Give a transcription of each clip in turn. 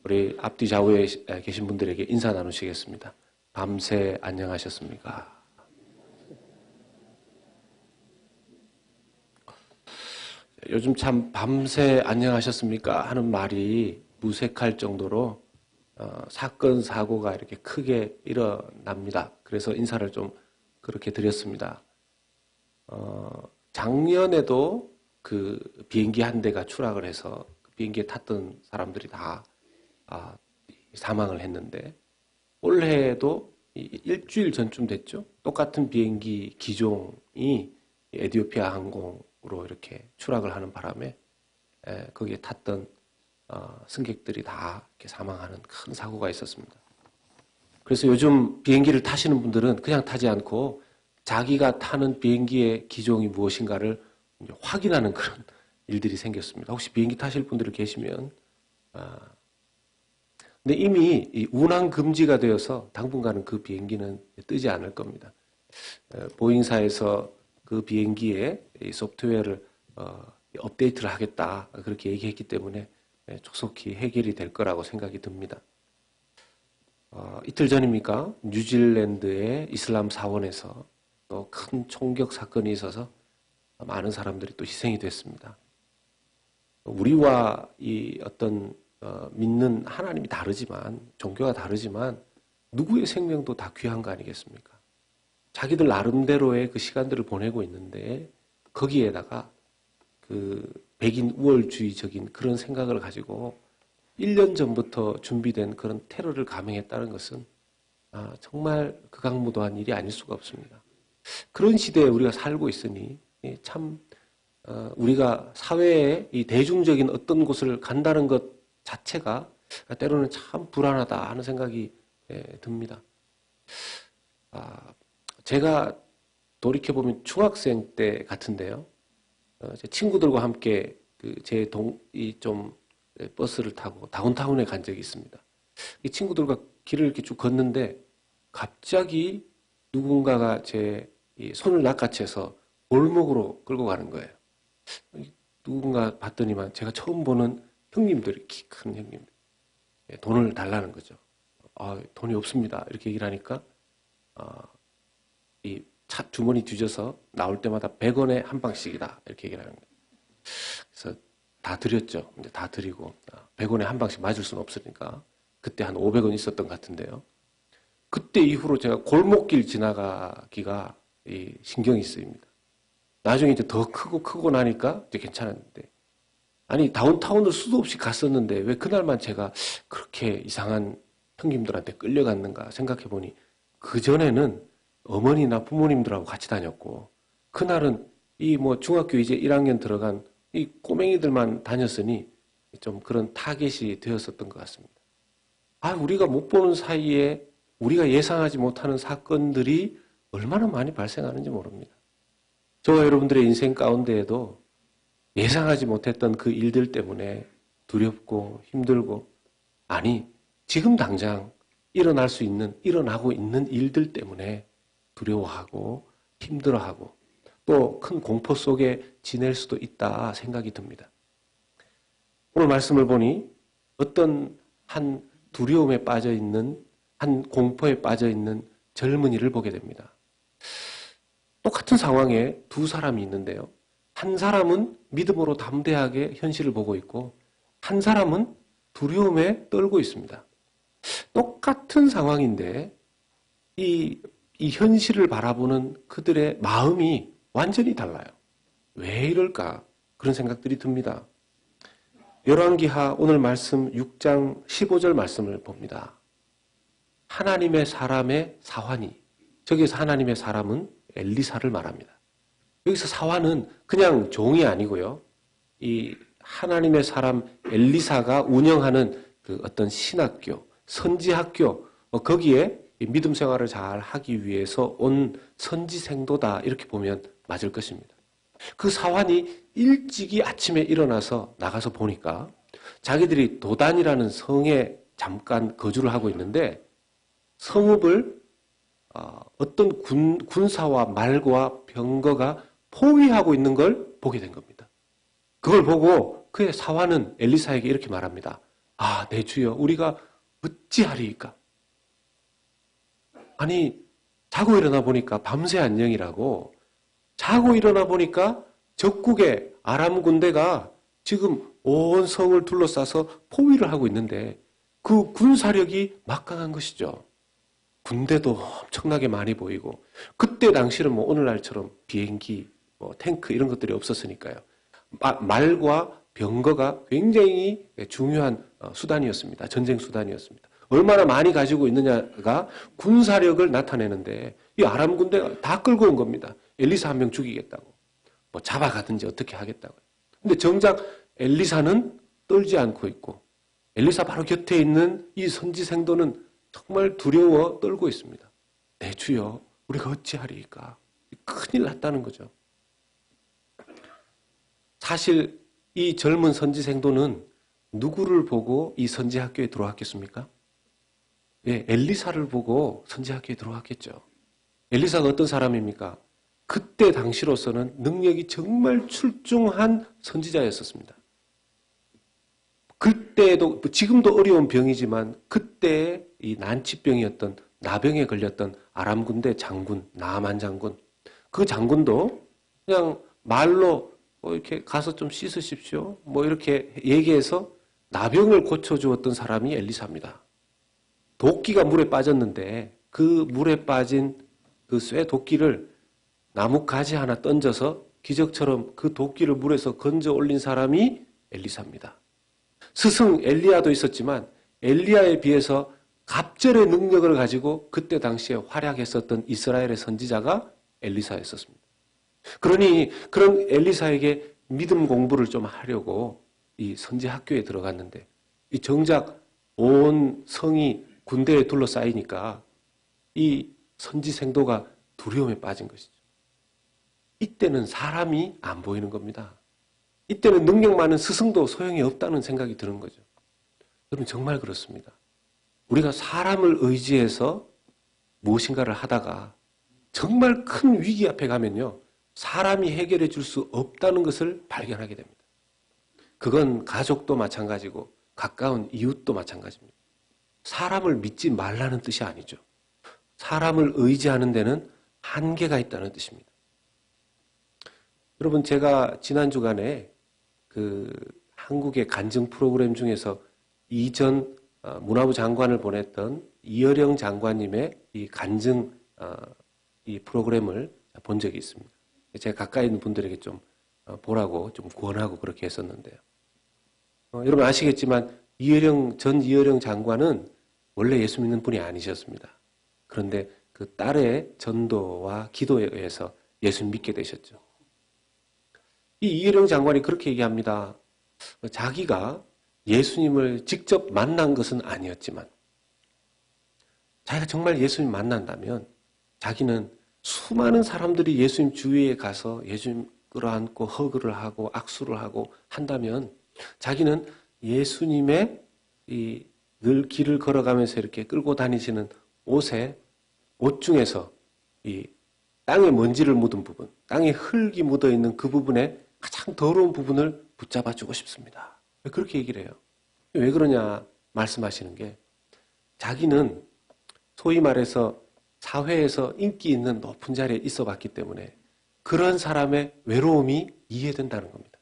우리 앞뒤 좌우에 계신 분들에게 인사 나누시겠습니다. 밤새 안녕하셨습니까? 요즘 참 밤새 안녕하셨습니까? 하는 말이 무색할 정도로 사건, 사고가 이렇게 크게 일어납니다. 그래서 인사를 좀 그렇게 드렸습니다. 작년에도 그 비행기 한 대가 추락을 해서 그 비행기에 탔던 사람들이 다 사망을 했는데, 올해도 일주일 전쯤 됐죠. 똑같은 비행기 기종이 에티오피아 항공으로 이렇게 추락을 하는 바람에 거기에 탔던 승객들이 다 이렇게 사망하는 큰 사고가 있었습니다. 그래서 요즘 비행기를 타시는 분들은 그냥 타지 않고 자기가 타는 비행기의 기종이 무엇인가를 확인하는 그런 일들이 생겼습니다. 혹시 비행기 타실 분들이 계시면 근데 이미 이 운항 금지가 되어서 당분간은 그 비행기는 뜨지 않을 겁니다. 보잉사에서 그 비행기에 이 소프트웨어를 업데이트를 하겠다 그렇게 얘기했기 때문에 조속히 해결이 될 거라고 생각이 듭니다. 이틀 전입니까? 뉴질랜드의 이슬람 사원에서 또 큰 총격 사건이 있어서 많은 사람들이 또 희생이 됐습니다. 우리와 이 어떤 믿는 하나님이 다르지만, 종교가 다르지만 누구의 생명도 다 귀한 거 아니겠습니까? 자기들 나름대로의 그 시간들을 보내고 있는데 거기에다가 그 백인 우월주의적인 그런 생각을 가지고 1년 전부터 준비된 그런 테러를 감행했다는 것은 정말 극악무도한 일이 아닐 수가 없습니다. 그런 시대에 우리가 살고 있으니 참 우리가 사회에 이 대중적인 어떤 곳을 간다는 것 자체가 때로는 참 불안하다 하는 생각이 듭니다. 제가 돌이켜보면 중학생 때 같은데요. 제 친구들과 함께 좀 버스를 타고 다운타운에 간 적이 있습니다. 이 친구들과 길을 이렇게 쭉 걷는데 갑자기 누군가가 제 손을 낚아채서 골목으로 끌고 가는 거예요. 누군가 봤더니만 제가 처음 보는 형님들이, 키 큰 형님들. 돈을 달라는 거죠. 돈이 없습니다. 이렇게 얘기를 하니까 이 차 주머니 뒤져서 나올 때마다 100원에 한 방씩이다. 이렇게 얘기를 하는 거예요. 그래서 다 드렸죠. 이제 다 드리고 100원에 한 방씩 맞을 수는 없으니까 그때 한 500원 있었던 것 같은데요. 그때 이후로 제가 골목길 지나가기가 신경이 쓰입니다. 나중에 이제 더 크고 나니까 이제 괜찮았는데, 아니 다운타운을 수도 없이 갔었는데 왜 그날만 제가 그렇게 이상한 형님들한테 끌려갔는가 생각해 보니 그 전에는 어머니나 부모님들하고 같이 다녔고, 그날은 이 중학교 이제 1학년 들어간 이 꼬맹이들만 다녔으니 좀 그런 타겟이 되었었던 것 같습니다. 우리가 못 보는 사이에 우리가 예상하지 못하는 사건들이 얼마나 많이 발생하는지 모릅니다. 저와 여러분들의 인생 가운데에도 예상하지 못했던 그 일들 때문에 두렵고 힘들고, 지금 당장 일어나고 있는 일들 때문에 두려워하고 힘들어하고 또 큰 공포 속에 지낼 수도 있다 생각이 듭니다. 오늘 말씀을 보니 어떤 한 두려움에 빠져있는, 한 공포에 빠져있는 젊은이를 보게 됩니다. 똑같은 상황에 두 사람이 있는데요. 한 사람은 믿음으로 담대하게 현실을 보고 있고 한 사람은 두려움에 떨고 있습니다. 똑같은 상황인데 이 현실을 바라보는 그들의 마음이 완전히 달라요. 왜 이럴까? 그런 생각들이 듭니다. 열왕기하 오늘 말씀 6장 15절 말씀을 봅니다. 하나님의 사람의 사환이, 저기서 하나님의 사람은 엘리사를 말합니다. 여기서 사환은 그냥 종이 아니고요. 이 하나님의 사람 엘리사가 운영하는 그 어떤 신학교, 선지학교, 거기에 믿음 생활을 잘 하기 위해서 온 선지생도다, 이렇게 보면 맞을 것입니다. 그 사환이 일찍이 아침에 일어나서 나가서 보니까 자기들이 도단이라는 성에 잠깐 거주를 하고 있는데 성읍을 어떤 군사와 말과 병거가 포위하고 있는 걸 보게 된 겁니다. 그걸 보고 그의 사환은 엘리사에게 이렇게 말합니다. 아, 내 주여, 우리가 어찌하리이까? 아니, 자고 일어나 보니까 밤새 안녕이라고, 자고 일어나 보니까 적국의 아람 군대가 지금 온 성을 둘러싸서 포위를 하고 있는데 그 군사력이 막강한 것이죠. 군대도 엄청나게 많이 보이고, 그때 당시는 뭐 오늘날처럼 비행기, 뭐 탱크 이런 것들이 없었으니까요. 말과 병거가 굉장히 중요한 수단이었습니다. 전쟁 수단이었습니다. 얼마나 많이 가지고 있느냐가 군사력을 나타내는데 이 아람 군대가 다 끌고 온 겁니다. 엘리사 한 명 죽이겠다고. 뭐 잡아가든지 어떻게 하겠다고. 근데 정작 엘리사는 떨지 않고 있고 엘리사 바로 곁에 있는 이 선지생도는 정말 두려워 떨고 있습니다. 내 주여, 우리가 어찌하리이까? 큰일 났다는 거죠. 사실 이 젊은 선지생도는 누구를 보고 이 선지학교에 들어왔겠습니까? 예, 엘리사를 보고 선지학교에 들어왔겠죠. 엘리사가 어떤 사람입니까? 그때 당시로서는 능력이 정말 출중한 선지자였었습니다. 그때도, 지금도 어려운 병이지만 그때 이 난치병이었던, 나병에 걸렸던 아람 군대 장군, 나만 장군, 그 장군도 그냥 말로 뭐 이렇게 가서 좀 씻으십시오, 뭐 이렇게 얘기해서 나병을 고쳐주었던 사람이 엘리사입니다. 도끼가 물에 빠졌는데 그 물에 빠진 그 쇠 도끼를 나무 가지 하나 던져서 기적처럼 그 도끼를 물에서 건져 올린 사람이 엘리사입니다. 스승 엘리야도 있었지만 엘리야에 비해서 갑절의 능력을 가지고 그때 당시에 활약했었던 이스라엘의 선지자가 엘리사였었습니다. 그러니 그런 엘리사에게 믿음 공부를 좀 하려고 이 선지 학교에 들어갔는데 이 정작 온 성이 군대에 둘러싸이니까 이 선지 생도가 두려움에 빠진 것이죠. 이때는 사람이 안 보이는 겁니다. 이때는 능력 많은 스승도 소용이 없다는 생각이 드는 거죠. 여러분 정말 그렇습니다. 우리가 사람을 의지해서 무엇인가를 하다가 정말 큰 위기 앞에 가면요, 사람이 해결해 줄 수 없다는 것을 발견하게 됩니다. 그건 가족도 마찬가지고 가까운 이웃도 마찬가지입니다. 사람을 믿지 말라는 뜻이 아니죠. 사람을 의지하는 데는 한계가 있다는 뜻입니다. 여러분, 제가 지난 주간에 그 한국의 간증 프로그램 중에서 이전 문화부 장관을 보냈던 이어령 장관님의 이 간증 이 프로그램을 본 적이 있습니다. 제가 가까이 있는 분들에게 좀 보라고 좀 권하고 그렇게 했었는데요. 여러분 아시겠지만 전 이어령 장관은 원래 예수 믿는 분이 아니셨습니다. 그런데 그 딸의 전도와 기도에 의해서 예수 믿게 되셨죠. 이 이어령 장관이 그렇게 얘기합니다. 자기가 예수님을 직접 만난 것은 아니었지만 자기가 정말 예수님 만난다면 자기는 수많은 사람들이 예수님 주위에 가서 예수님 끌어안고 허그를 하고 악수를 하고 한다면 자기는 예수님의 이 늘 길을 걸어가면서 이렇게 끌고 다니시는 옷 중에서 이 땅에 먼지를 묻은 부분, 땅에 흙이 묻어 있는 그 부분에 가장 더러운 부분을 붙잡아 주고 싶습니다. 그렇게 얘기를 해요. 왜 그러냐 말씀하시는 게 자기는 소위 말해서 사회에서 인기 있는 높은 자리에 있어 봤기 때문에 그런 사람의 외로움이 이해된다는 겁니다.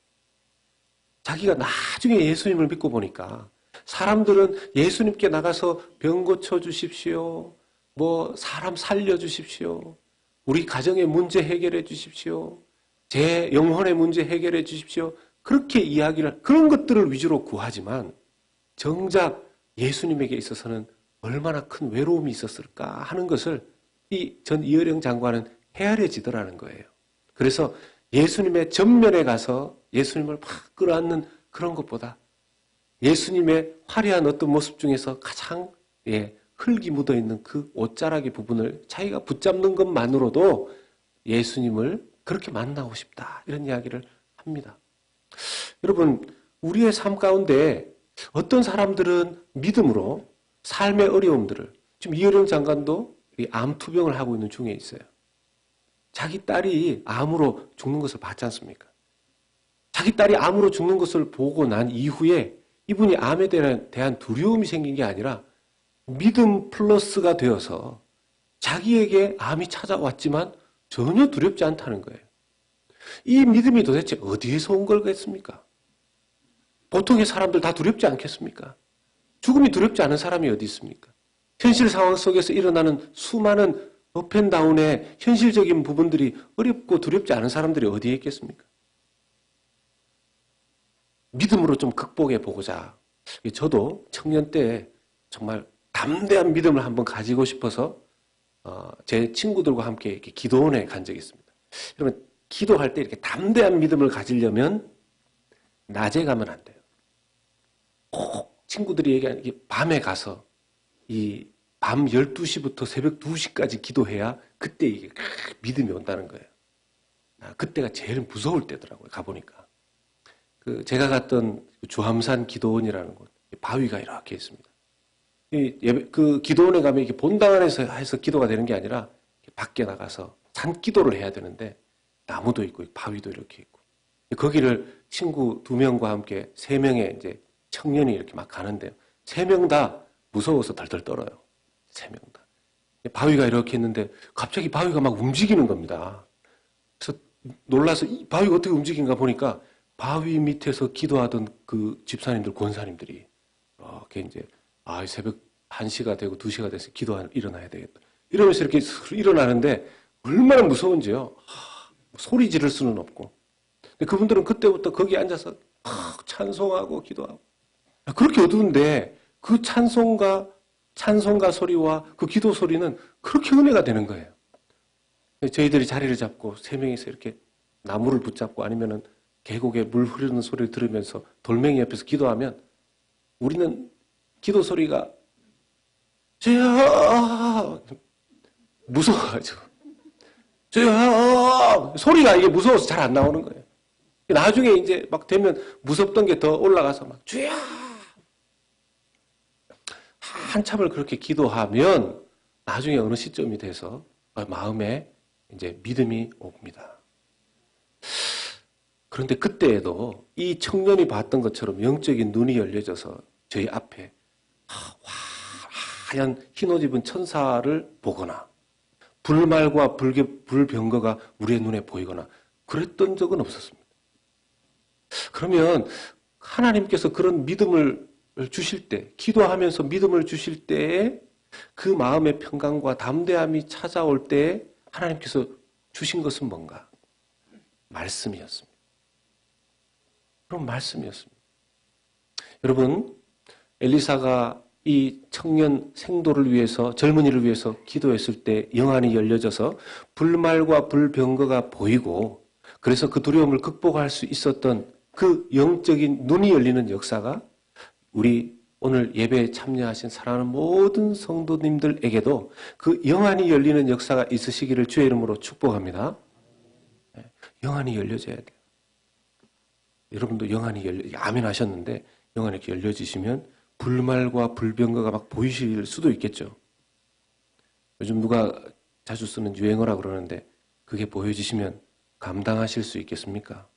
자기가 나중에 예수님을 믿고 보니까 사람들은 예수님께 나가서 병 고쳐주십시오, 뭐 사람 살려주십시오, 우리 가정의 문제 해결해 주십시오, 제 영혼의 문제 해결해 주십시오, 그렇게 이야기를, 그런 것들을 위주로 구하지만 정작 예수님에게 있어서는 얼마나 큰 외로움이 있었을까 하는 것을 이 전 이어령 장관은 헤아려지더라는 거예요. 그래서 예수님의 전면에 가서 예수님을 막 끌어안는 그런 것보다 예수님의 화려한 어떤 모습 중에서 가장 흙이 묻어있는 그 옷자락의 부분을 자기가 붙잡는 것만으로도 예수님을 그렇게 만나고 싶다, 이런 이야기를 합니다. 여러분, 우리의 삶 가운데 어떤 사람들은 믿음으로 삶의 어려움들을, 지금 이어령 장관도 암투병을 하고 있는 중에 있어요. 자기 딸이 암으로 죽는 것을 봤지 않습니까? 자기 딸이 암으로 죽는 것을 보고 난 이후에 이분이 암에 대한 두려움이 생긴 게 아니라 믿음 플러스가 되어서 자기에게 암이 찾아왔지만 전혀 두렵지 않다는 거예요. 이 믿음이 도대체 어디에서 온 걸겠습니까? 보통의 사람들 다 두렵지 않겠습니까? 죽음이 두렵지 않은 사람이 어디 있습니까? 현실 상황 속에서 일어나는 수많은 업앤다운의 현실적인 부분들이 어렵고 두렵지 않은 사람들이 어디에 있겠습니까? 믿음으로 좀 극복해 보고자. 저도 청년 때 정말 담대한 믿음을 한번 가지고 싶어서 제 친구들과 함께 이렇게 기도원에 간 적이 있습니다. 여러분, 기도할 때 이렇게 담대한 믿음을 가지려면 낮에 가면 안 돼요. 꼭 친구들이 얘기하는 게 밤에 가서 이 밤 12시부터 새벽 2시까지 기도해야 그때 이게 믿음이 온다는 거예요. 그때가 제일 무서울 때더라고요. 가보니까. 제가 갔던 주함산 기도원이라는 곳, 바위가 이렇게 있습니다. 그 기도원에 가면 이렇게 본당 안에서 해서 기도가 되는 게 아니라 밖에 나가서 산기도를 해야 되는데 나무도 있고 바위도 이렇게 있고 거기를 친구 2명과 함께 3명의 이제 청년이 이렇게 막 가는데요. 3명 다 무서워서 덜덜 떨어요. 3명 다. 바위가 이렇게 있는데 갑자기 바위가 막 움직이는 겁니다. 그래서 놀라서 이 바위가 어떻게 움직인가 보니까 바위 밑에서 기도하던 그 집사님들, 권사님들이 이렇게 이제 새벽 1시가 되고 2시가 돼서 일어나야 되겠다. 이러면서 이렇게 일어나는데 얼마나 무서운지요. 소리 지를 수는 없고. 근데 그분들은 그때부터 거기 앉아서 찬송하고 기도하고. 그렇게 어두운데 그 찬송가 소리와 그 기도 소리는 그렇게 은혜가 되는 거예요. 저희들이 자리를 잡고 3명이서 이렇게 나무를 붙잡고 아니면은 계곡에 물 흐르는 소리를 들으면서 돌멩이 옆에서 기도하면 우리는 기도 소리가 주여 무서워가지고 주여 소리가 이게 무서워서 잘 안 나오는 거예요. 나중에 이제 막 되면 무섭던 게 더 올라가서 막 주여 한참을 그렇게 기도하면 나중에 어느 시점이 돼서 마음에 이제 믿음이 옵니다. 그런데 그때에도 이 청년이 봤던 것처럼 영적인 눈이 열려져서 저희 앞에 하얀 흰옷 입은 천사를 보거나 불말과 불병거가 우리의 눈에 보이거나 그랬던 적은 없었습니다. 그러면 하나님께서 그런 믿음을 주실 때, 기도하면서 믿음을 주실 때에 그 마음의 평강과 담대함이 찾아올 때에 하나님께서 주신 것은 뭔가? 말씀이었습니다. 그럼 말씀이었습니다. 여러분, 엘리사가 이 청년 생도를 위해서, 젊은이를 위해서 기도했을 때 영안이 열려져서 불말과 불병거가 보이고 그래서 그 두려움을 극복할 수 있었던 그 영적인 눈이 열리는 역사가 우리 오늘 예배에 참여하신 사랑하는 모든 성도님들에게도 그 영안이 열리는 역사가 있으시기를 주의 이름으로 축복합니다. 영안이 열려져야 돼요. 여러분도 영안이 아멘 하셨는데 영안이 이렇게 열려지시면 불말과 불병거가 막 보이실 수도 있겠죠. 요즘 누가 자주 쓰는 유행어라 그러는데 그게 보여지시면 감당하실 수 있겠습니까?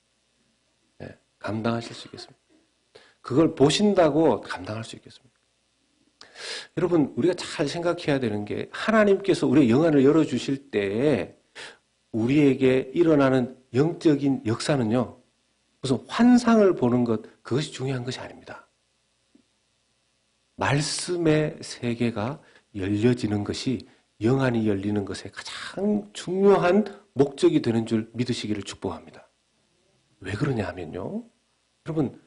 네, 감당하실 수 있겠습니까? 그걸 보신다고 감당할 수 있겠습니까? 여러분, 우리가 잘 생각해야 되는 게 하나님께서 우리의 영안을 열어주실 때에 우리에게 일어나는 영적인 역사는요, 무슨 환상을 보는 것, 그것이 중요한 것이 아닙니다. 말씀의 세계가 열려지는 것이 영안이 열리는 것의 가장 중요한 목적이 되는 줄 믿으시기를 축복합니다. 왜 그러냐 하면요, 여러분,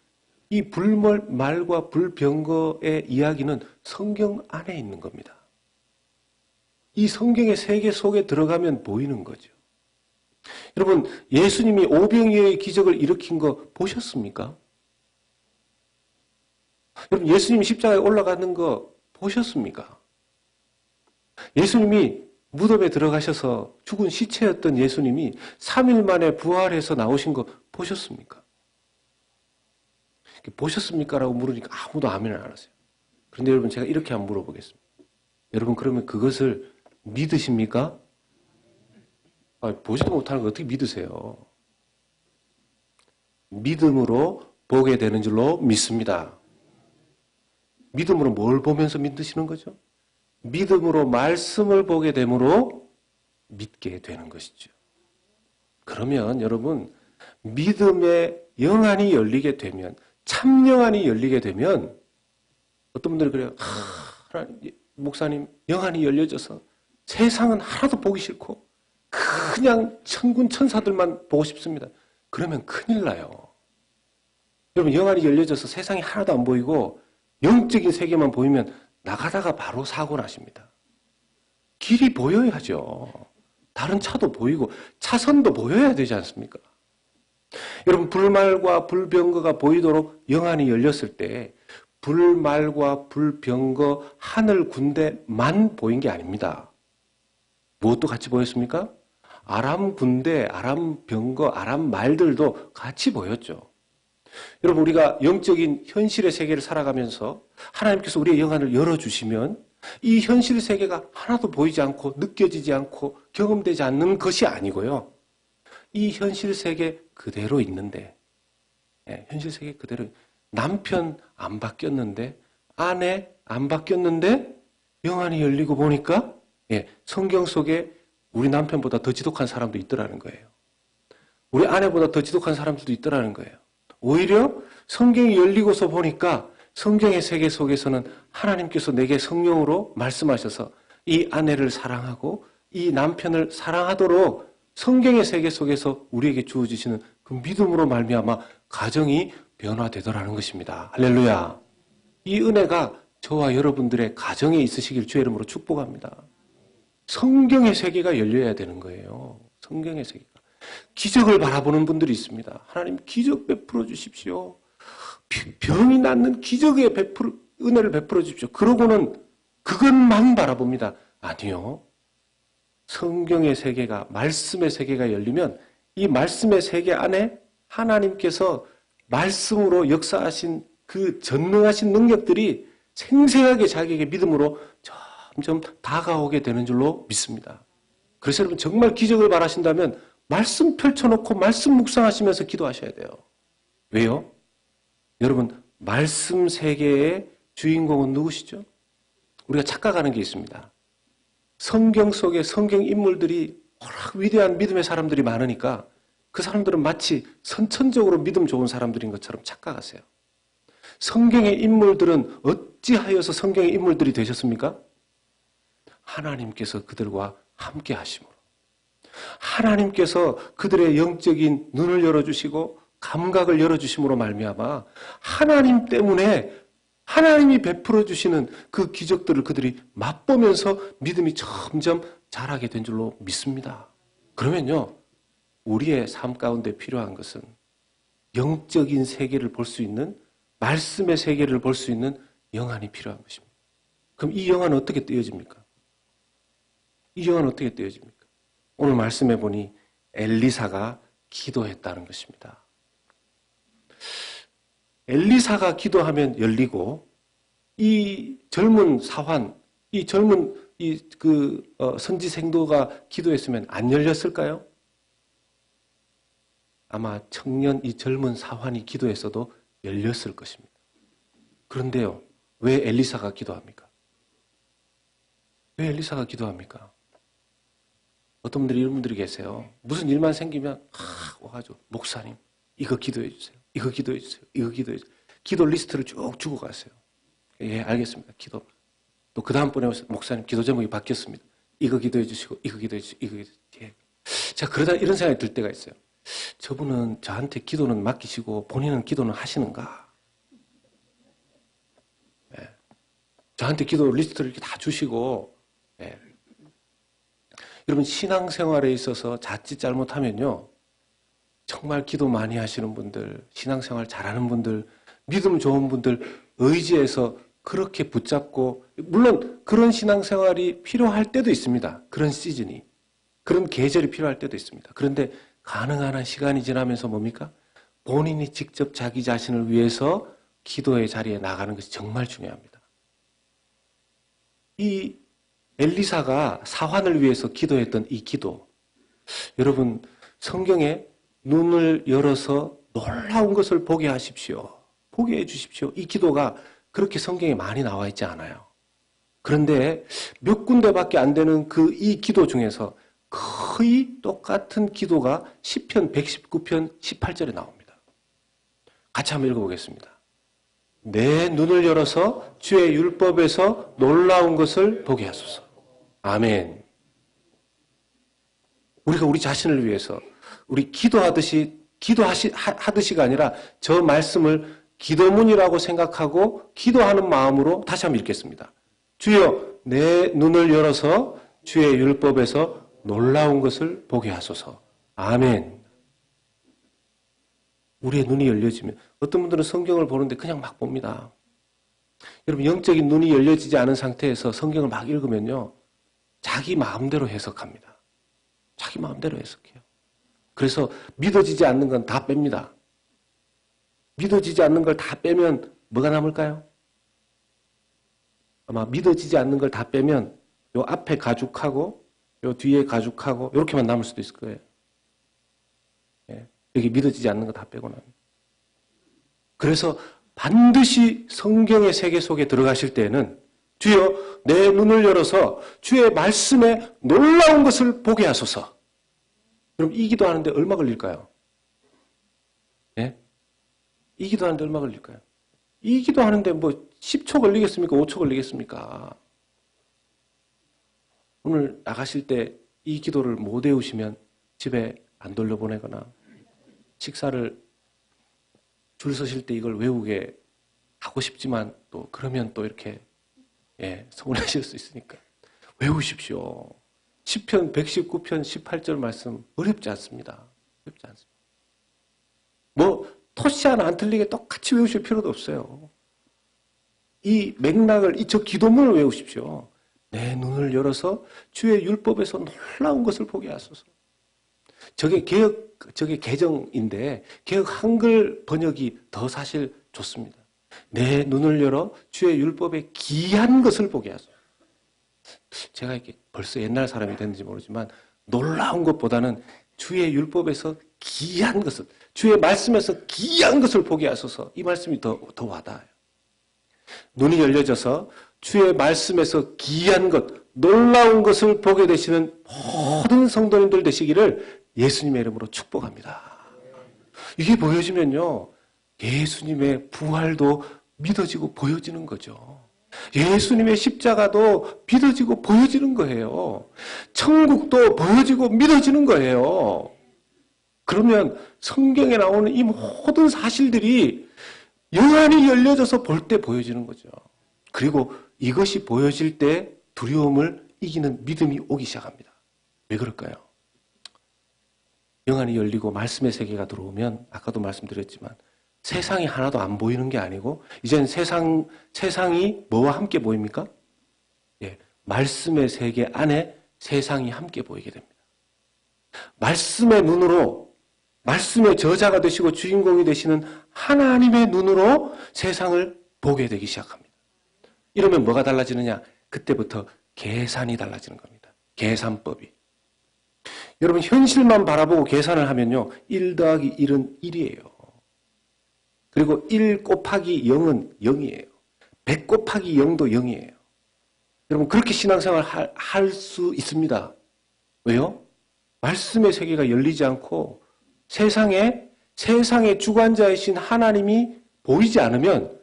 이 불말과 불병거의 이야기는 성경 안에 있는 겁니다. 이 성경의 세계 속에 들어가면 보이는 거죠. 여러분, 예수님이 오병이어의 기적을 일으킨 거 보셨습니까? 여러분, 예수님이 십자가에 올라가는 거 보셨습니까? 예수님이 무덤에 들어가셔서 죽은 시체였던 예수님이 3일 만에 부활해서 나오신 거 보셨습니까? 보셨습니까? 라고 물으니까 아무도 아멘을 안 하세요. 그런데 여러분, 제가 이렇게 한번 물어보겠습니다. 여러분, 그러면 그것을 믿으십니까? 보지도 못하는 걸 어떻게 믿으세요? 믿음으로 보게 되는 줄로 믿습니다. 믿음으로 뭘 보면서 믿으시는 거죠? 믿음으로 말씀을 보게 되므로 믿게 되는 것이죠. 그러면 여러분, 믿음의 영안이 열리게 되면, 참 영안이 열리게 되면, 어떤 분들이 그래요. 목사님, 영안이 열려져서 세상은 하나도 보기 싫고 그냥 천군 천사들만 보고 싶습니다. 그러면 큰일 나요. 여러분, 영안이 열려져서 세상이 하나도 안 보이고 영적인 세계만 보이면 나가다가 바로 사고 나십니다. 길이 보여야죠. 다른 차도 보이고 차선도 보여야 되지 않습니까? 여러분, 불말과 불병거가 보이도록 영안이 열렸을 때 불말과 불병거 하늘 군대만 보인 게 아닙니다. 무엇도 같이 보였습니까? 아람 군대, 아람 병거, 아람 말들도 같이 보였죠. 여러분, 우리가 영적인 현실의 세계를 살아가면서 하나님께서 우리의 영안을 열어주시면 이 현실 세계가 하나도 보이지 않고 느껴지지 않고 경험되지 않는 것이 아니고요. 이 현실 세계 그대로 있는데, 현실 세계 그대로, 남편 안 바뀌었는데, 아내 안 바뀌었는데, 영안이 열리고 보니까, 성경 속에 우리 남편보다 더 지독한 사람도 있더라는 거예요. 우리 아내보다 더 지독한 사람들도 있더라는 거예요. 오히려 성경이 열리고서 보니까 성경의 세계 속에서는 하나님께서 내게 성령으로 말씀하셔서 이 아내를 사랑하고 이 남편을 사랑하도록 성경의 세계 속에서 우리에게 주어지시는 그 믿음으로 말미암아 가정이 변화되더라는 것입니다. 할렐루야. 이 은혜가 저와 여러분들의 가정에 있으시길 주의 이름으로 축복합니다. 성경의 세계가 열려야 되는 거예요. 성경의 세계가. 기적을 바라보는 분들이 있습니다. 하나님, 기적 베풀어 주십시오. 병이 낫는 기적의 은혜를 베풀어 주십시오. 그러고는 그것만 바라봅니다. 아니요. 성경의 세계가, 말씀의 세계가 열리면 이 말씀의 세계 안에 하나님께서 말씀으로 역사하신 그 전능하신 능력들이 생생하게 자기에게 믿음으로 점점 다가오게 되는 줄로 믿습니다. 그래서 여러분, 정말 기적을 바라신다면 말씀 펼쳐놓고 말씀 묵상하시면서 기도하셔야 돼요. 왜요? 여러분, 말씀 세계의 주인공은 누구시죠? 우리가 착각하는 게 있습니다. 성경 속에 성경 인물들이 워낙 위대한 믿음의 사람들이 많으니까 그 사람들은 마치 선천적으로 믿음 좋은 사람들인 것처럼 착각하세요. 성경의 인물들은 어찌하여서 성경의 인물들이 되셨습니까? 하나님께서 그들과 함께 하심으로. 하나님께서 그들의 영적인 눈을 열어주시고 감각을 열어주심으로 말미암아 하나님 때문에 하나님이 베풀어 주시는 그 기적들을 그들이 맛보면서 믿음이 점점 자라게 된 줄로 믿습니다. 그러면요, 우리의 삶 가운데 필요한 것은 영적인 세계를 볼 수 있는, 말씀의 세계를 볼 수 있는 영안이 필요한 것입니다. 그럼 이 영안은 어떻게 떼어집니까? 이 영안은 어떻게 떼어집니까? 오늘 말씀해 보니 엘리사가 기도했다는 것입니다. 엘리사가 기도하면 열리고 이 젊은 사환, 이 젊은 선지생도가 기도했으면 안 열렸을까요? 아마 청년 이 젊은 사환이 기도했어도 열렸을 것입니다. 그런데요, 왜 엘리사가 기도합니까? 왜 엘리사가 기도합니까? 어떤 분들이 이런 분들이 계세요. 무슨 일만 생기면 와가지고 목사님 이거 기도해 주세요. 이거 기도해 주세요. 이거 기도해 주세요. 기도 리스트를 쭉 주고 가세요. 예, 알겠습니다. 기도. 또 그 다음번에 목사님 기도 제목이 바뀌었습니다. 이거 기도해 주시고 이거 기도해 주시고 이거 기도해 주시고. 예. 자, 그러다 이런 생각이 들 때가 있어요. 저분은 저한테 기도는 맡기시고 본인은 기도는 하시는가? 예. 저한테 기도 리스트를 이렇게 다 주시고, 예. 여러분, 신앙생활에 있어서 자칫 잘못하면요, 정말 기도 많이 하시는 분들, 신앙생활 잘하는 분들, 믿음 좋은 분들 의지해서 그렇게 붙잡고, 물론 그런 신앙생활이 필요할 때도 있습니다. 그런 시즌이. 그런 계절이 필요할 때도 있습니다. 그런데 가능한 한 시간이 지나면서 뭡니까? 본인이 직접 자기 자신을 위해서 기도의 자리에 나가는 것이 정말 중요합니다. 이 엘리사가 사환을 위해서 기도했던 이 기도, 여러분, 성경에 눈을 열어서 놀라운 것을 보게 하십시오. 보게 해 주십시오. 이 기도가 그렇게 성경에 많이 나와 있지 않아요. 그런데 몇 군데밖에 안 되는 이 기도 중에서 거의 똑같은 기도가 시편 119편 18절에 나옵니다. 같이 한번 읽어보겠습니다. 내 눈을 열어서 주의 율법에서 놀라운 것을 보게 하소서. 아멘. 우리가 우리 자신을 위해서 우리 기도하듯이가 아니라 저 말씀을 기도문이라고 생각하고 기도하는 마음으로 다시 한번 읽겠습니다. 주여 내 눈을 열어서 주의 율법에서 놀라운 것을 보게 하소서. 아멘. 우리의 눈이 열려지면 어떤 분들은 성경을 보는데 그냥 막 봅니다. 여러분 영적인 눈이 열려지지 않은 상태에서 성경을 막 읽으면요. 자기 마음대로 해석합니다. 자기 마음대로 해석해요. 그래서 믿어지지 않는 건 다 뺍니다. 믿어지지 않는 걸 다 빼면 뭐가 남을까요? 아마 믿어지지 않는 걸 다 빼면 요 앞에 가죽하고 요 뒤에 가죽하고 이렇게만 남을 수도 있을 거예요. 예, 여기 믿어지지 않는 거 다 빼고 나면. 그래서 반드시 성경의 세계 속에 들어가실 때에는 주여 내 눈을 열어서 주의 말씀에 놀라운 것을 보게 하소서. 그럼 이 기도하는데 얼마 걸릴까요? 예? 이 기도하는데 얼마 걸릴까요? 이 기도하는데 뭐 10초 걸리겠습니까? 5초 걸리겠습니까? 오늘 나가실 때 이 기도를 못 외우시면 집에 안 돌려보내거나 식사를 줄 서실 때 이걸 외우게 하고 싶지만 또 그러면 또 이렇게 서운하실 수 있으니까 외우십시오. 시편 119편 18절 말씀 어렵지 않습니다. 어렵지 않습니다. 뭐 토시 하나 안 틀리게 똑같이 외우실 필요도 없어요. 이 맥락을 저 기도문을 외우십시오. 내 눈을 열어서 주의 율법에서 놀라운 것을 보게 하소서. 저게 개정인데 개혁 한글 번역이 더 사실 좋습니다. 내 눈을 열어 주의 율법에 기이한 것을 보게 하소서. 제가 이렇게 벌써 옛날 사람이 됐는지 모르지만 놀라운 것보다는 주의 율법에서 기이한 것을, 주의 말씀에서 기이한 것을 보게 하소서. 이 말씀이 더 와닿아요. 눈이 열려져서 주의 말씀에서 기이한 것, 놀라운 것을 보게 되시는 모든 성도님들 되시기를 예수님의 이름으로 축복합니다. 이게 보여지면요, 예수님의 부활도 믿어지고 보여지는 거죠. 예수님의 십자가도 믿어지고 보여지는 거예요. 천국도 보여지고 믿어지는 거예요. 그러면 성경에 나오는 이 모든 사실들이 영안이 열려져서 볼 때 보여지는 거죠. 그리고 이것이 보여질 때 두려움을 이기는 믿음이 오기 시작합니다. 왜 그럴까요? 영안이 열리고 말씀의 세계가 들어오면 아까도 말씀드렸지만 세상이 하나도 안 보이는 게 아니고 이제는 세상이 뭐와 함께 보입니까? 예, 말씀의 세계 안에 세상이 함께 보이게 됩니다. 말씀의 눈으로, 말씀의 저자가 되시고 주인공이 되시는 하나님의 눈으로 세상을 보게 되기 시작합니다. 이러면 뭐가 달라지느냐? 그때부터 계산이 달라지는 겁니다. 계산법이. 여러분 현실만 바라보고 계산을 하면요. 1 더하기 1은 1이에요. 그리고 1 곱하기 0은 0이에요. 100 곱하기 0도 0이에요. 여러분 그렇게 신앙생활 할 수 있습니다. 왜요? 말씀의 세계가 열리지 않고 세상의 주관자이신 하나님이 보이지 않으면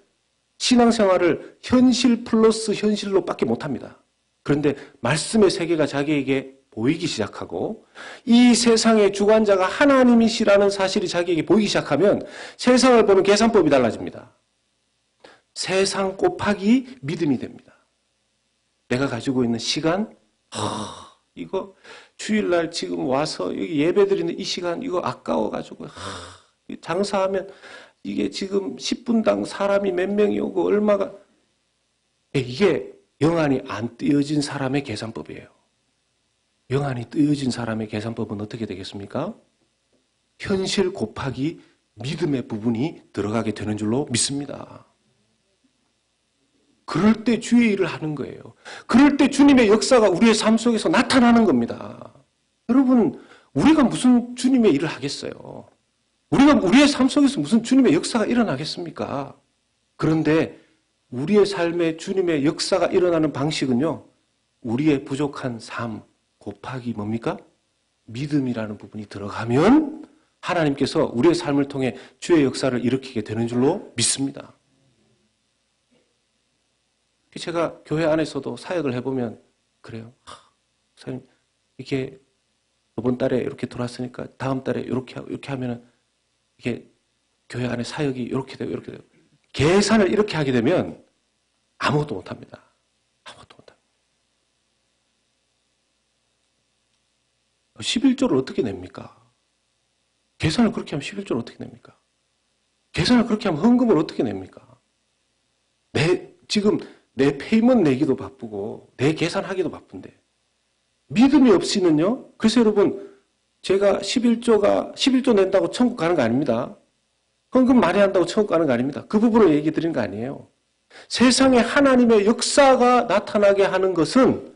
신앙생활을 현실 플러스 현실로 밖에 못합니다. 그런데 말씀의 세계가 자기에게 보이기 시작하고 이 세상의 주관자가 하나님이시라는 사실이 자기에게 보이기 시작하면 세상을 보는 계산법이 달라집니다. 세상 곱하기 믿음이 됩니다. 내가 가지고 있는 시간, 이거 주일날 지금 와서 여기 예배드리는 이 시간 이거 아까워가지고 장사하면 이게 지금 10분당 사람이 몇 명이 오고 얼마가, 이게 영안이 안 뜨여진 사람의 계산법이에요. 영안이 뜨여진 사람의 계산법은 어떻게 되겠습니까? 현실 곱하기 믿음의 부분이 들어가게 되는 줄로 믿습니다. 그럴 때 주의 일을 하는 거예요. 그럴 때 주님의 역사가 우리의 삶 속에서 나타나는 겁니다. 여러분, 우리가 무슨 주님의 일을 하겠어요? 우리가 우리의 삶 속에서 무슨 주님의 역사가 일어나겠습니까? 그런데 우리의 삶에 주님의 역사가 일어나는 방식은요, 우리의 부족한 삶 곱하기 뭡니까? 믿음이라는 부분이 들어가면 하나님께서 우리의 삶을 통해 주의 역사를 일으키게 되는 줄로 믿습니다. 제가 교회 안에서도 사역을 해보면 그래요. 목사님, 이렇게 이번 달에 이렇게 돌았으니까 다음 달에 이렇게 하면은 이게 교회 안에 사역이 이렇게 되고 이렇게 되고 계산을 이렇게 하게 되면 아무것도 못합니다. 아무것도 못합니다. 11조를 어떻게 냅니까? 계산을 그렇게 하면 11조를 어떻게 냅니까? 계산을 그렇게 하면 헌금을 어떻게 냅니까? 지금 내 페이먼트 내기도 바쁘고 내 계산하기도 바쁜데 믿음이 없이는요. 그래서 여러분 제가 11조 낸다고 천국 가는 거 아닙니다. 헌금 많이 한다고 천국 가는 거 아닙니다. 그 부분을 얘기 드리는 거 아니에요. 세상에 하나님의 역사가 나타나게 하는 것은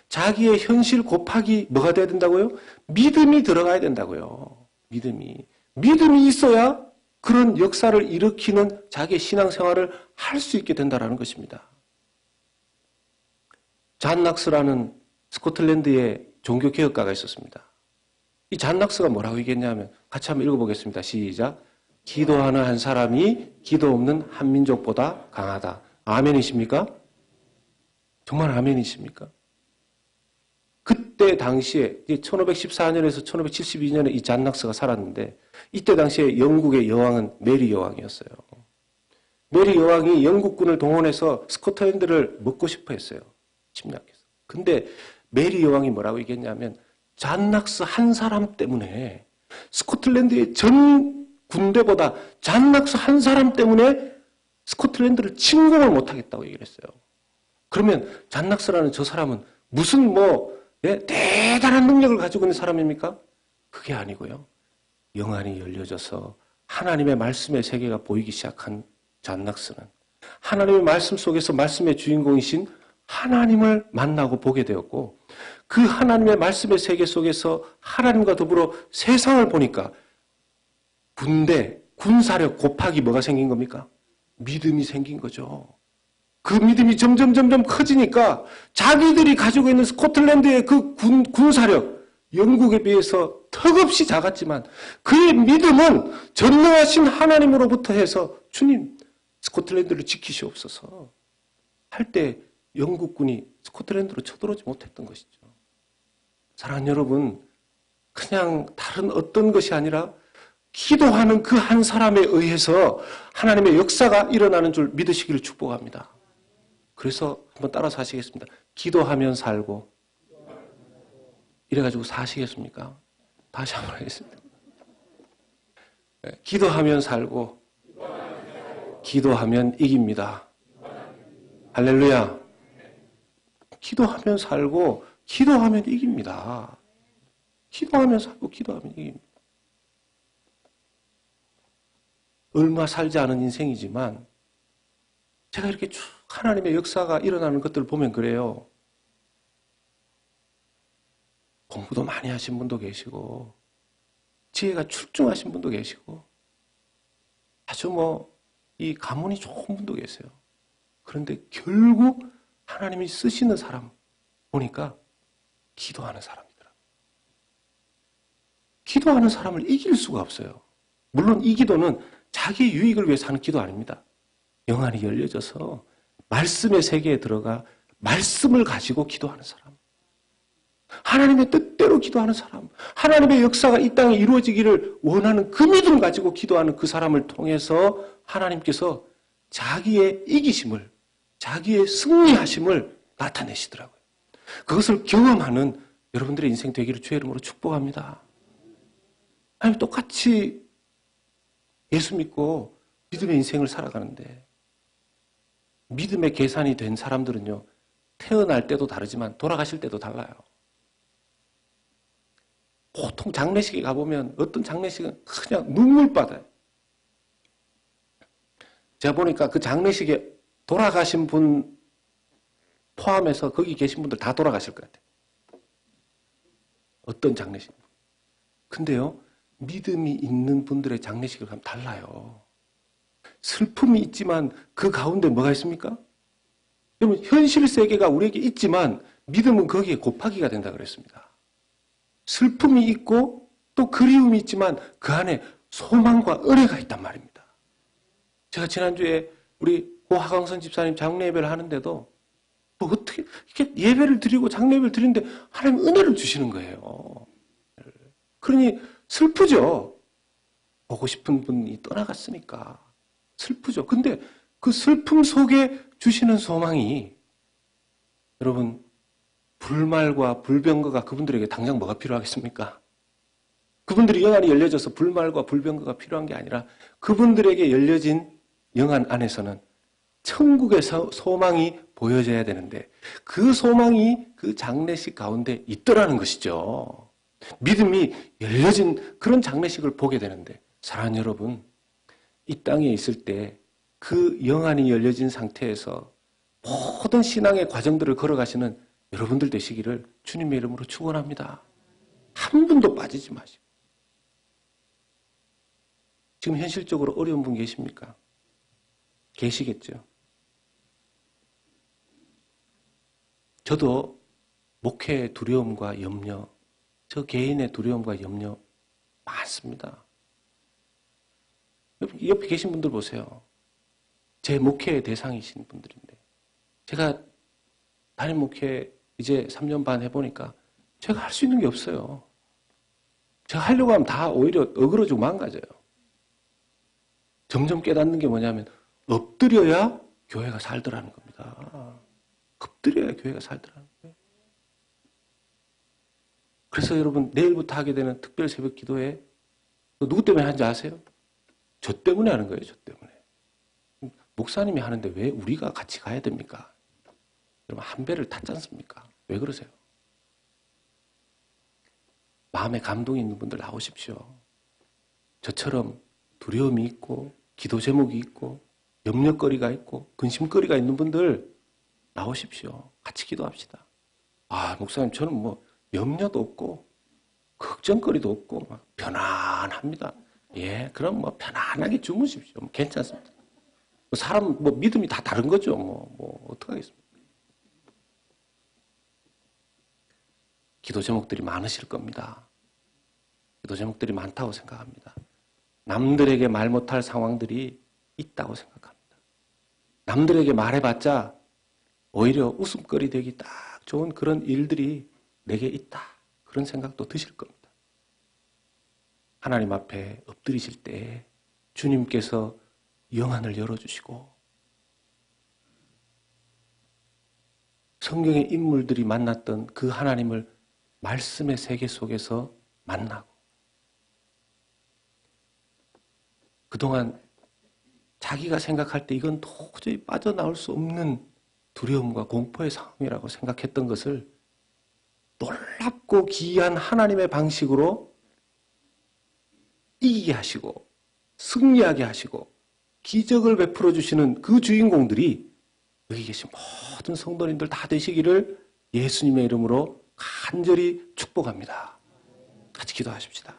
자기의 현실 곱하기 뭐가 돼야 된다고요? 믿음이 들어가야 된다고요. 믿음이 있어야 그런 역사를 일으키는 자기의 신앙생활을 할 수 있게 된다는 것입니다. 잔 낙스라는 스코틀랜드의 종교개혁가가 있었습니다. 이 잔 낙스가 뭐라고 얘기했냐면 같이 한번 읽어보겠습니다. 시작. 기도하는 한 사람이 기도 없는 한 민족보다 강하다. 아멘이십니까? 정말 아멘이십니까? 그때 당시에 1514년에서 1572년에 이 잔 낙스가 살았는데 이때 당시에 영국의 여왕은 메리 여왕이었어요. 메리 여왕이 영국군을 동원해서 스코틀랜드를 먹고 싶어 했어요. 침략해서. 근데 메리 여왕이 뭐라고 얘기했냐면 잔 낙스 한 사람 때문에 스코틀랜드의 전 군대보다 잔 낙스 한 사람 때문에 스코틀랜드를 침공을 못하겠다고 얘기를 했어요. 그러면 잔 낙스라는 저 사람은 무슨 대단한 능력을 가지고 있는 사람입니까? 그게 아니고요. 영안이 열려져서 하나님의 말씀의 세계가 보이기 시작한 잔 낙스는 하나님의 말씀 속에서 말씀의 주인공이신 하나님을 만나고 보게 되었고 그 하나님의 말씀의 세계 속에서 하나님과 더불어 세상을 보니까 군사력 곱하기 뭐가 생긴 겁니까? 믿음이 생긴 거죠. 그 믿음이 점점 커지니까 자기들이 가지고 있는 스코틀랜드의 그 군사력, 영국에 비해서 턱없이 작았지만 그의 믿음은 전능하신 하나님으로부터 해서 주님, 스코틀랜드를 지키시옵소서 할 때 영국군이 스코틀랜드로 쳐들어오지 못했던 것이죠. 사랑하는 여러분, 그냥 다른 어떤 것이 아니라 기도하는 그 한 사람에 의해서 하나님의 역사가 일어나는 줄 믿으시기를 축복합니다. 그래서 한번 따라서 하시겠습니다. 기도하면 살고 이래가지고 사시겠습니까? 다시 한번 하겠습니다. 기도하면 살고 기도하면 이깁니다. 할렐루야. 기도하면 살고 기도하면 이깁니다. 기도하면 살고 기도하면 이깁니다. 얼마 살지 않은 인생이지만 제가 이렇게 쭉 하나님의 역사가 일어나는 것들을 보면 그래요. 공부도 많이 하신 분도 계시고 지혜가 출중하신 분도 계시고 아주 이 가문이 좋은 분도 계세요. 그런데 결국 하나님이 쓰시는 사람 보니까 기도하는 사람이더라고요. 기도하는 사람을 이길 수가 없어요. 물론 이 기도는 자기 유익을 위해서 하는 기도 아닙니다. 영안이 열려져서 말씀의 세계에 들어가 말씀을 가지고 기도하는 사람. 하나님의 뜻대로 기도하는 사람. 하나님의 역사가 이 땅에 이루어지기를 원하는 그 믿음 가지고 기도하는 그 사람을 통해서 하나님께서 자기의 이기심을, 자기의 승리하심을 나타내시더라고요. 그것을 경험하는 여러분들의 인생 되기를 주의 이름으로 축복합니다. 아니, 똑같이 예수 믿고 믿음의 인생을 살아가는데 믿음의 계산이 된 사람들은요, 태어날 때도 다르지만 돌아가실 때도 달라요. 보통 장례식에 가보면 어떤 장례식은 그냥 눈물바다예요. 제가 보니까 그 장례식에 돌아가신 분 포함해서 거기 계신 분들 다 돌아가실 것 같아요. 어떤 장례식. 근데요, 믿음이 있는 분들의 장례식을 가면 달라요. 슬픔이 있지만 그 가운데 뭐가 있습니까? 여러분, 현실 세계가 우리에게 있지만 믿음은 거기에 곱하기가 된다 그랬습니다. 슬픔이 있고 또 그리움이 있지만 그 안에 소망과 은혜가 있단 말입니다. 제가 지난주에 우리 호하강선 집사님 장례 예배를 하는데도 또 어떻게 이렇게 예배를 드리고 장례 예배를 드리는데 하나님 은혜를 주시는 거예요. 그러니 슬프죠. 보고 싶은 분이 떠나갔으니까 슬프죠. 근데 그 슬픔 속에 주시는 소망이 여러분 불말과 불병거가 그분들에게 당장 뭐가 필요하겠습니까? 그분들이 영안이 열려져서 불말과 불병거가 필요한 게 아니라 그분들에게 열려진 영안 안에서는 천국의 소망이 보여져야 되는데 그 소망이 그 장례식 가운데 있더라는 것이죠. 믿음이 열려진 그런 장례식을 보게 되는데 사랑하는 여러분, 이 땅에 있을 때 그 영안이 열려진 상태에서 모든 신앙의 과정들을 걸어가시는 여러분들 되시기를 주님의 이름으로 축원합니다. 한 분도 빠지지 마시고. 지금 현실적으로 어려운 분 계십니까? 계시겠죠. 저도 목회의 두려움과 염려, 저 개인의 두려움과 염려 많습니다. 옆에 계신 분들 보세요. 제 목회의 대상이신 분들인데 제가 담임 목회 이제 3년 반 해보니까 제가 할 수 있는 게 없어요. 제가 하려고 하면 다 오히려 어그러지고 망가져요. 점점 깨닫는 게 뭐냐면 엎드려야 교회가 살더라는 겁니다. 엎드려야 교회가 살더라는 거예요. 그래서 여러분 내일부터 하게 되는 특별 새벽 기도회 누구 때문에 하는지 아세요? 저 때문에 하는 거예요. 저 때문에. 목사님이 하는데 왜 우리가 같이 가야 됩니까? 여러분 한 배를 탔지 않습니까? 왜 그러세요? 마음에 감동이 있는 분들 나오십시오. 저처럼 두려움이 있고 기도 제목이 있고 염려거리가 있고 근심거리가 있는 분들 나오십시오. 같이 기도합시다. 아 목사님 저는 뭐 염려도 없고 걱정거리도 없고 막 편안합니다. 예, 그럼 뭐 편안하게 주무십시오. 뭐 괜찮습니다. 사람 뭐 믿음이 다 다른 거죠. 뭐 어떡하겠습니까? 기도 제목들이 많으실 겁니다. 기도 제목들이 많다고 생각합니다. 남들에게 말 못할 상황들이 있다고 생각합니다. 남들에게 말해봤자 오히려 웃음거리 되기 딱 좋은 그런 일들이 내게 있다. 그런 생각도 드실 겁니다. 하나님 앞에 엎드리실 때 주님께서 영안을 열어주시고 성경의 인물들이 만났던 그 하나님을 말씀의 세계 속에서 만나고 그동안 자기가 생각할 때 이건 도저히 빠져나올 수 없는 두려움과 공포의 상황이라고 생각했던 것을 놀랍고 기이한 하나님의 방식으로 이기게 하시고 승리하게 하시고 기적을 베풀어 주시는 그 주인공들이 여기 계신 모든 성도님들 다 되시기를 예수님의 이름으로 간절히 축복합니다. 같이 기도하십시다.